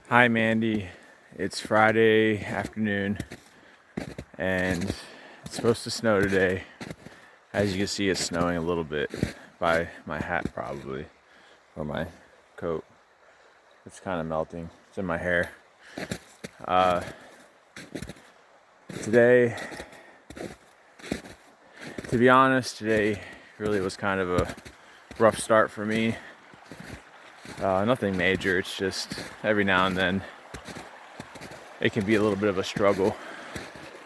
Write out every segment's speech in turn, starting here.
Hi Mandy, it's Friday afternoon and it's supposed to snow today. As you can see, it's snowing a little bit by my hat probably, or my coat. It's kind of melting, it's in my hair. Today, to be honest, today really was kind of a rough start for me. Nothing major, it's just every now and then it can be a little bit of a struggle.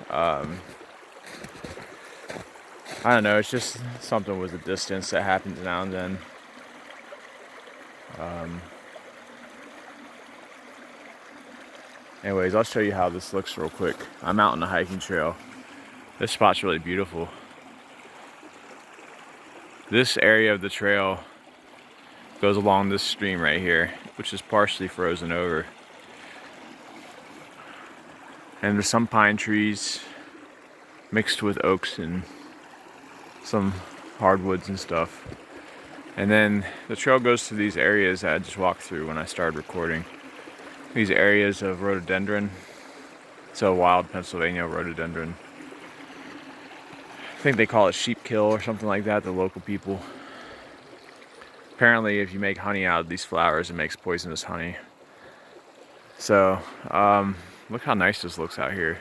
I don't know, it's just something with the distance that happens now and then. Anyways, I'll show you how this looks real quick. I'm out on the hiking trail. This spot's really beautiful. This area of the trail goes along this stream right here, which is partially frozen over. And there's some pine trees mixed with oaks and some hardwoods and stuff. And then the trail goes to these areas that I just walked through when I started recording. These areas of rhododendron. It's a wild Pennsylvania rhododendron. I think they call it sheep kill or something like that, the local people. Apparently, if you make honey out of these flowers, it makes poisonous honey. So, look how nice this looks out here.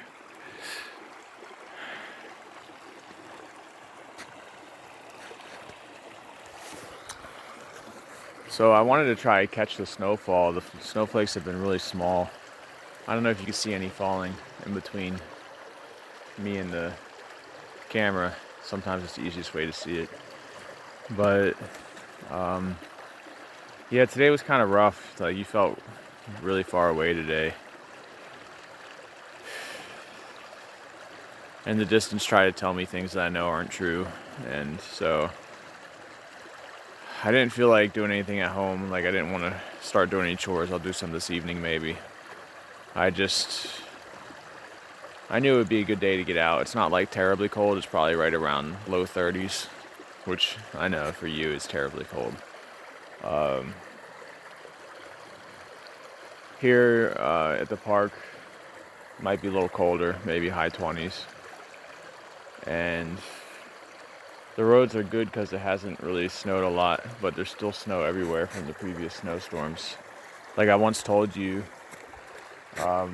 So I wanted to try catch the snowfall. The snowflakes have been really small. I don't know if you can see any falling in between me and the camera. Sometimes it's the easiest way to see it. But yeah, today was kind of rough. Like, you felt really far away today. And the distance tried to tell me things that I know aren't true. And so I didn't feel like doing anything at home. Like, I didn't want to start doing any chores. I'll do some this evening maybe. I knew it would be a good day to get out. It's not like terribly cold. It's probably right around low 30s, which I know for you is terribly cold. Here at the park, might be a little colder, maybe high 20s. And the roads are good because it hasn't really snowed a lot, but there's still snow everywhere from the previous snowstorms. Like I once told you, the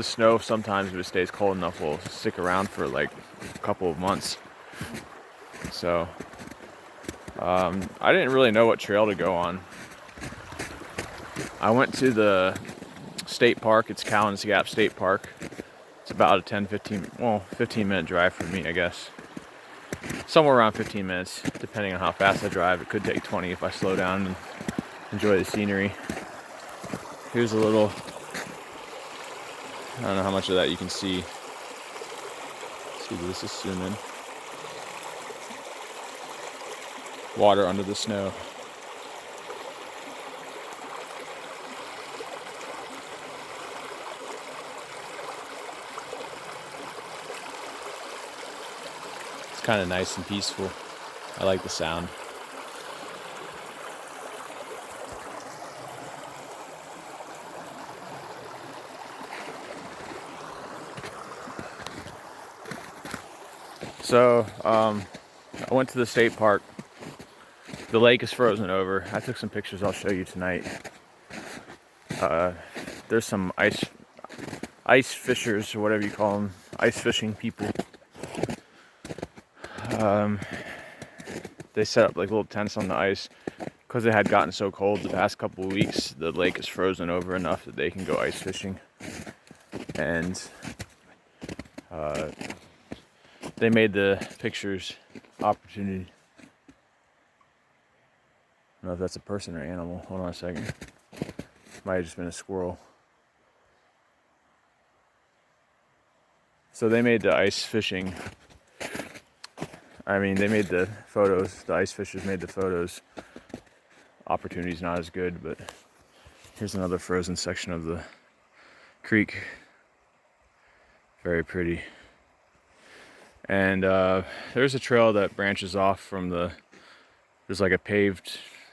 snow sometimes, if it stays cold enough, will stick around for like a couple of months. So I didn't really know what trail to go on. I went to the state park. It's Callens Gap State Park. It's about a 15 minute drive for me, I guess. Somewhere around 15 minutes, depending on how fast I drive. It could take 20 if I slow down and enjoy the scenery. Here's a little, I don't know how much of that you can see. Let's see, this is zoom in. Water under the snow. It's kind of nice and peaceful. I like the sound. So, I went to the state park. The lake is frozen over. I took some pictures I'll show you tonight. There's some ice fishers, or whatever you call them, ice fishing people. They set up like little tents on the ice because it had gotten so cold the past couple of weeks. The lake is frozen over enough that they can go ice fishing, and they made the pictures opportunity. I don't know if that's a person or animal. Hold on a second. Might have just been a squirrel. So they made the ice fishing. They made the photos. The ice fishers made the photos. Opportunity's not as good, but here's another frozen section of the creek. Very pretty. And there's a trail that branches off from there's like a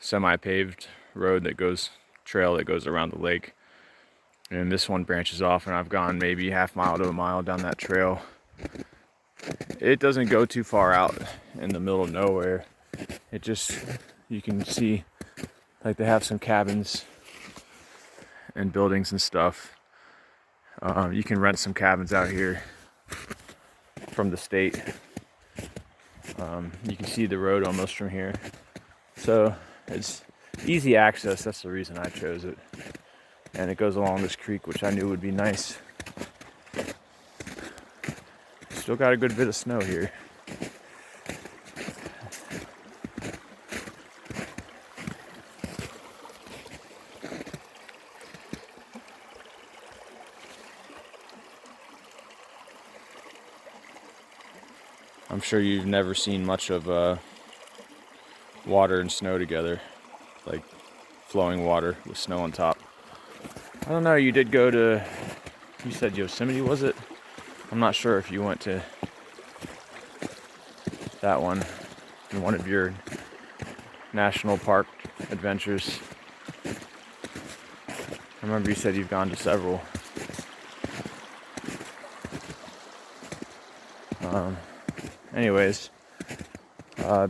semi-paved trail that goes around the lake. And this one branches off, and I've gone maybe half mile to a mile down that trail. It doesn't go too far out in the middle of nowhere. It just, you can see like they have some cabins and buildings and stuff. You can rent some cabins out here from the state. You can see the road almost from here. So it's easy access, that's the reason I chose it. And it goes along this creek, which I knew would be nice. Still got a good bit of snow here. I'm sure you've never seen much of water and snow together, like flowing water with snow on top. I don't know, you did go to, you said Yosemite, was it? I'm not sure if you went to that one in one of your national park adventures. I remember you said you've gone to several. Anyways,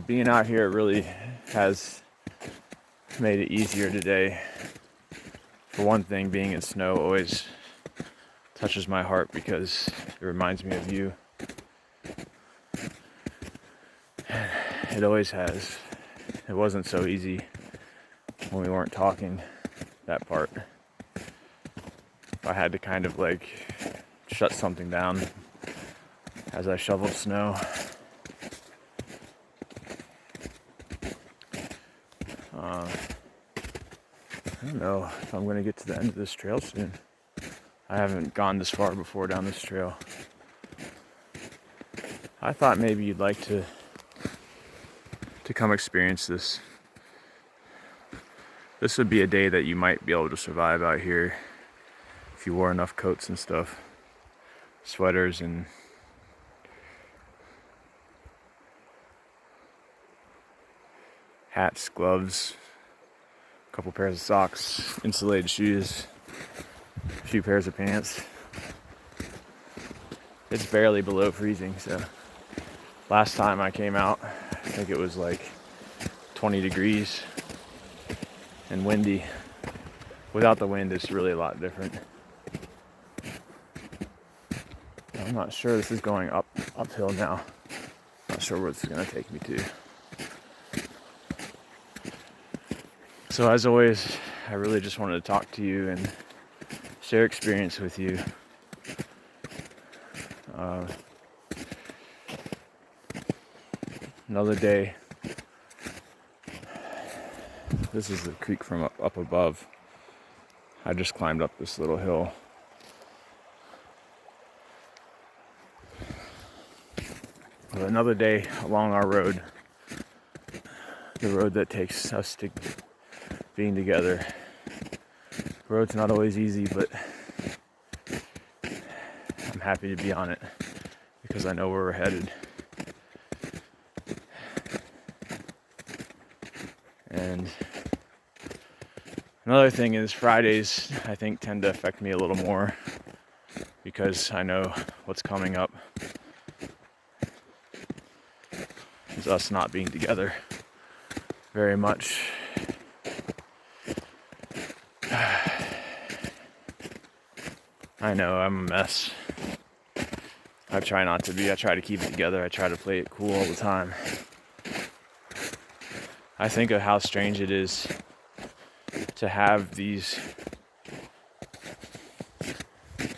being out here really has made it easier today. For one thing, being in snow always touches my heart because it reminds me of you. It always has. It wasn't so easy when we weren't talking, that part. I had to kind of like shut something down as I shoveled snow. I don't know if I'm going to get to the end of this trail soon. I haven't gone this far before down this trail. I thought maybe you'd like to come experience this. This would be a day that you might be able to survive out here if you wore enough coats and stuff, sweaters and hats, gloves, a couple pairs of socks, insulated shoes, a few pairs of pants. It's barely below freezing, so last time I came out, I think it was like 20 degrees and windy. Without the wind, it's really a lot different. I'm not sure, this is going uphill now. Not sure where this is gonna take me to. So as always, I really just wanted to talk to you and share experience with you. Another day. This is the creek from up above. I just climbed up this little hill. But another day along our road. The road that takes us to being together. The road's not always easy, but I'm happy to be on it because I know where we're headed. And another thing is Fridays, I think, tend to affect me a little more because I know what's coming up is us not being together very much. I know, I'm a mess. I try not to be. I try to keep it together. I try to play it cool all the time. I think of how strange it is to have these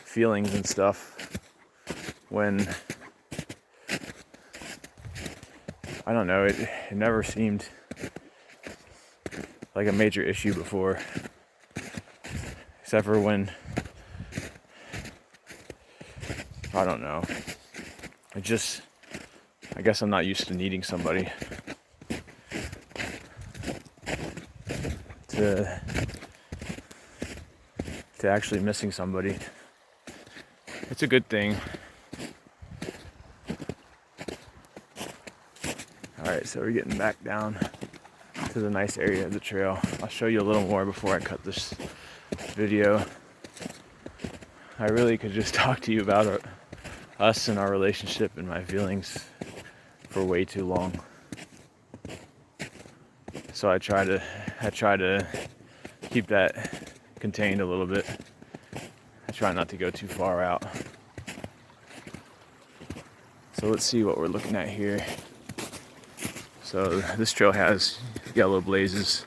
feelings and stuff when, I don't know, it never seemed like a major issue before, except for when, I don't know, I guess I'm not used to needing somebody to actually missing somebody. It's a good thing. Alright, so we're getting back down to the nice area of the trail. I'll show you a little more before I cut this video. I really could just talk to you about us and our relationship and my feelings for way too long. So I try to keep that contained a little bit. I try not to go too far out. So let's see what we're looking at here. So this trail has yellow blazes.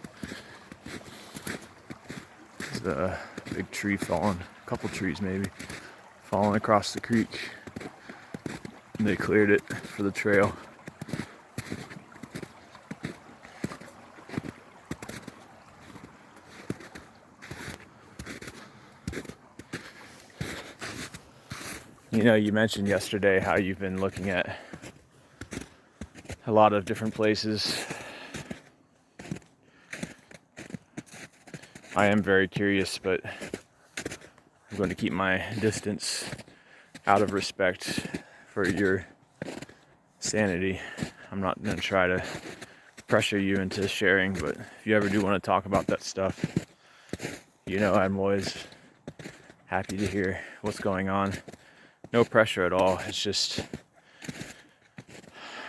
There's a big tree falling, a couple trees maybe, falling across the creek. And they cleared it for the trail. You know, you mentioned yesterday how you've been looking at a lot of different places. I am very curious, but I'm going to keep my distance out of respect for your sanity. I'm not going to try to pressure you into sharing, but if you ever do want to talk about that stuff, you know I'm always happy to hear what's going on. No pressure at all. It's just,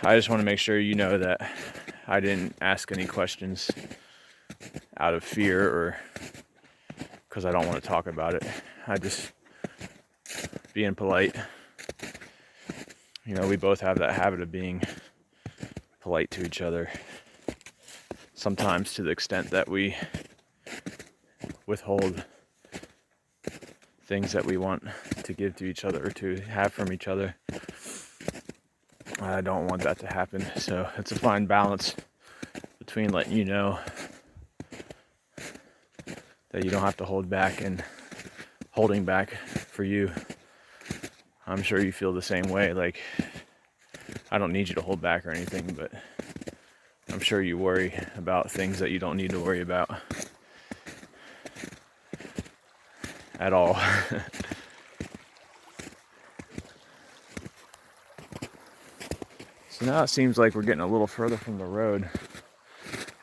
I just want to make sure you know that I didn't ask any questions out of fear or because I don't want to talk about it. I just being polite. You know, we both have that habit of being polite to each other. Sometimes to the extent that we withhold things that we want to give to each other or to have from each other. I don't want that to happen. So it's a fine balance between letting you know that you don't have to hold back and holding back for you. I'm sure you feel the same way. Like, I don't need you to hold back or anything, but I'm sure you worry about things that you don't need to worry about at all. So now it seems like we're getting a little further from the road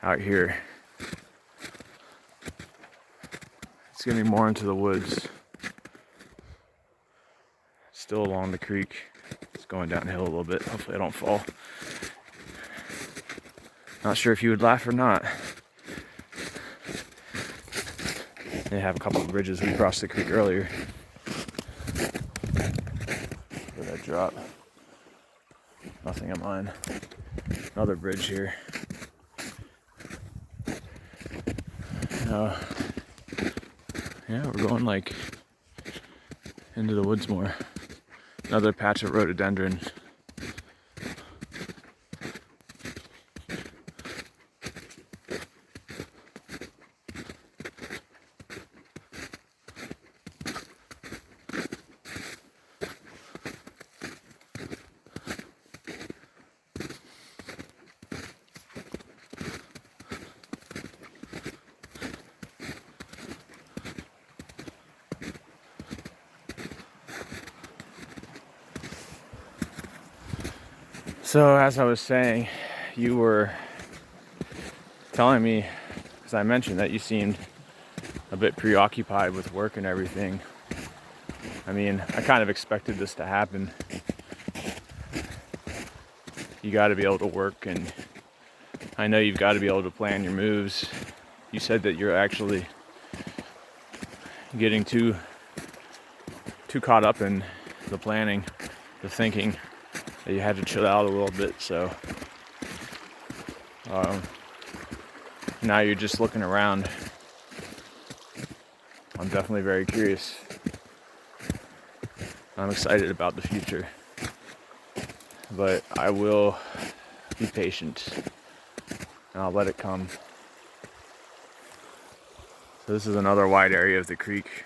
out here. It's getting more into the woods. Still along the creek. It's going downhill a little bit. Hopefully I don't fall. Not sure if you would laugh or not. They have a couple of bridges. We crossed the creek earlier. Where'd I drop? Nothing on mine. Another bridge here. Yeah, we're going like into the woods more. Another patch of rhododendron. So as I was saying, you were telling me, because I mentioned that you seemed a bit preoccupied with work and everything. I mean, I kind of expected this to happen. You got to be able to work, and I know you've got to be able to plan your moves. You said that you're actually getting too caught up in the planning, the thinking, that you had to chill out a little bit. So now you're just looking around. I'm definitely very curious. I'm excited about the future, but I will be patient and I'll let it come. So this is another wide area of the creek.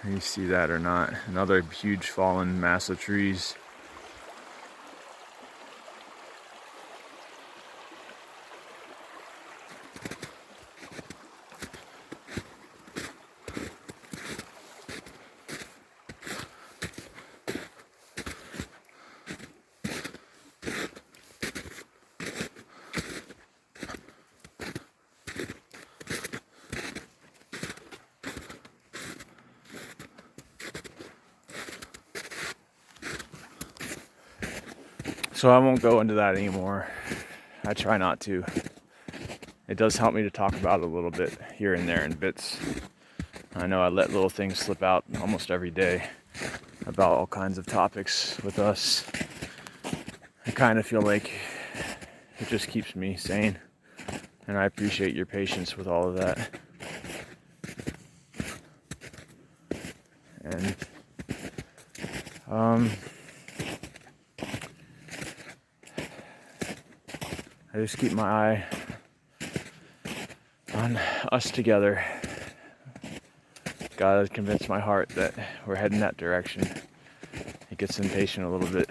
Can you see that or not? Another huge fallen mass of trees. So I won't go into that anymore. I try not to. It does help me to talk about it a little bit here and there in bits. I know I let little things slip out almost every day about all kinds of topics with us. I kind of feel like it just keeps me sane, and I appreciate your patience with all of that. And I just keep my eye on us together. God has convinced my heart that we're heading that direction. It gets impatient a little bit.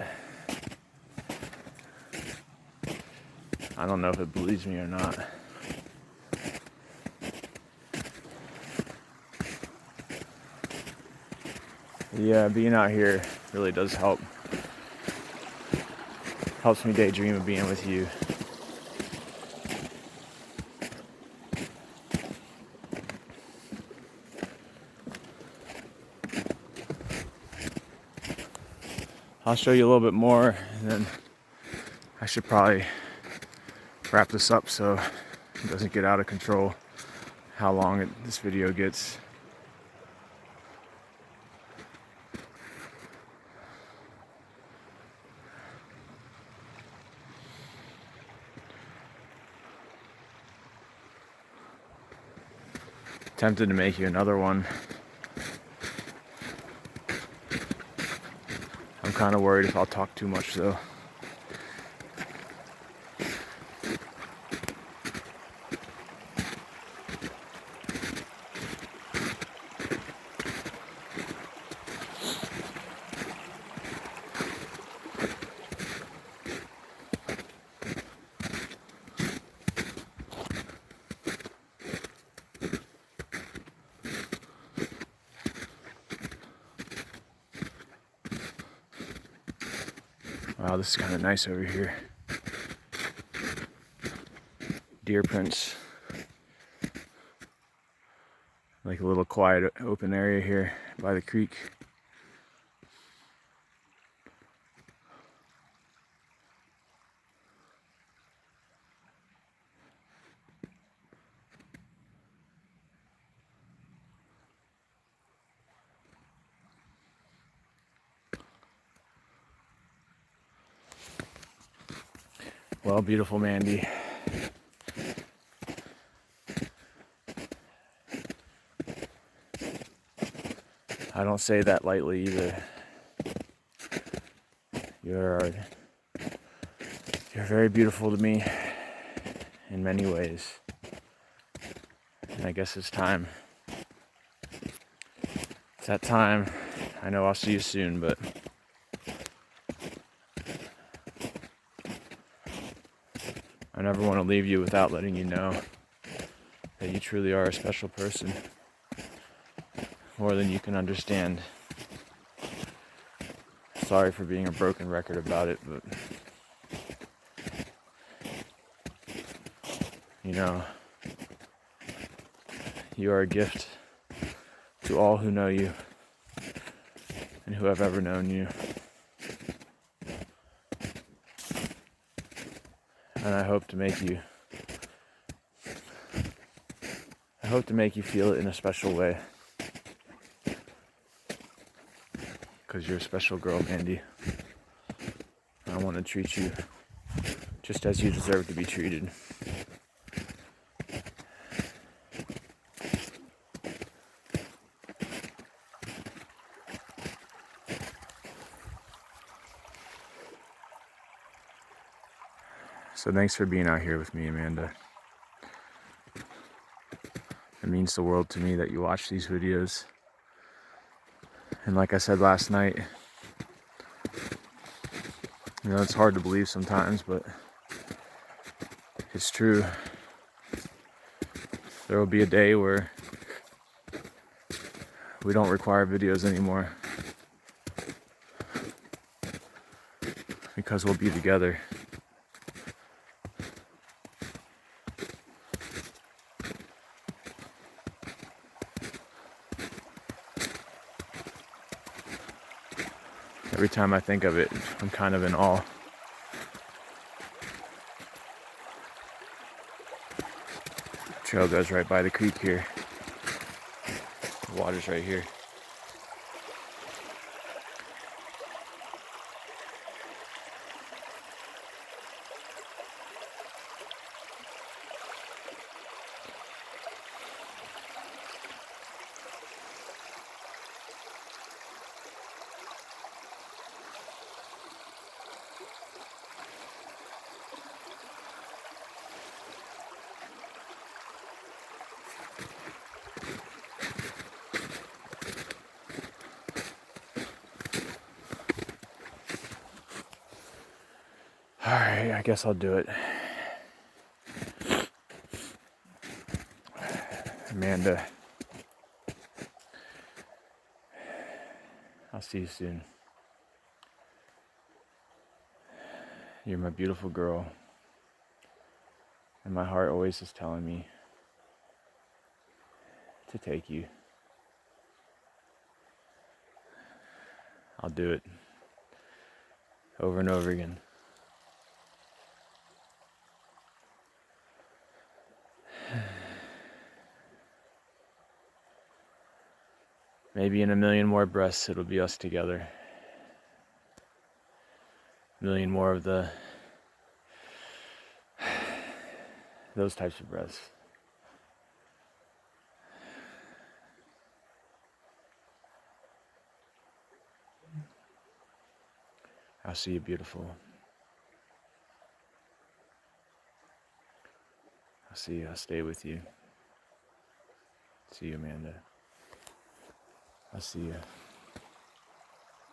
I don't know if it believes me or not. Yeah, being out here really does help. Helps me daydream of being with you. I'll show you a little bit more, and then I should probably wrap this up so it doesn't get out of control how long this video gets. Tempted to make you another one. I'm kind of worried if I'll talk too much though. Wow, this is kind of nice over here. Deer prints. Like a little quiet open area here by the creek. Well, beautiful Mandy. I don't say that lightly either. You're very beautiful to me in many ways. And I guess it's time. It's that time. I know I'll see you soon, but I never want to leave you without letting you know that you truly are a special person. More than you can understand. Sorry for being a broken record about it, but you know, you are a gift to all who know you and who have ever known you. And I hope to make you feel it in a special way. Because you're a special girl, Mandy. I want to treat you just as you deserve to be treated. So thanks for being out here with me, Amanda. It means the world to me that you watch these videos. And like I said last night, you know, it's hard to believe sometimes, but it's true. There will be a day where we don't require videos anymore because we'll be together. Every time I think of it, I'm kind of in awe Trail goes right by the creek here. The water's right here. Alright, I guess I'll do it. Amanda, I'll see you soon. You're my beautiful girl. And my heart always is telling me to take you. I'll do it. Over and over again. Maybe in a million more breaths it'll be us together. A million more of those types of breaths. I'll see you, beautiful. I'll see you. I'll stay with you. See you, Amanda. I'll see you.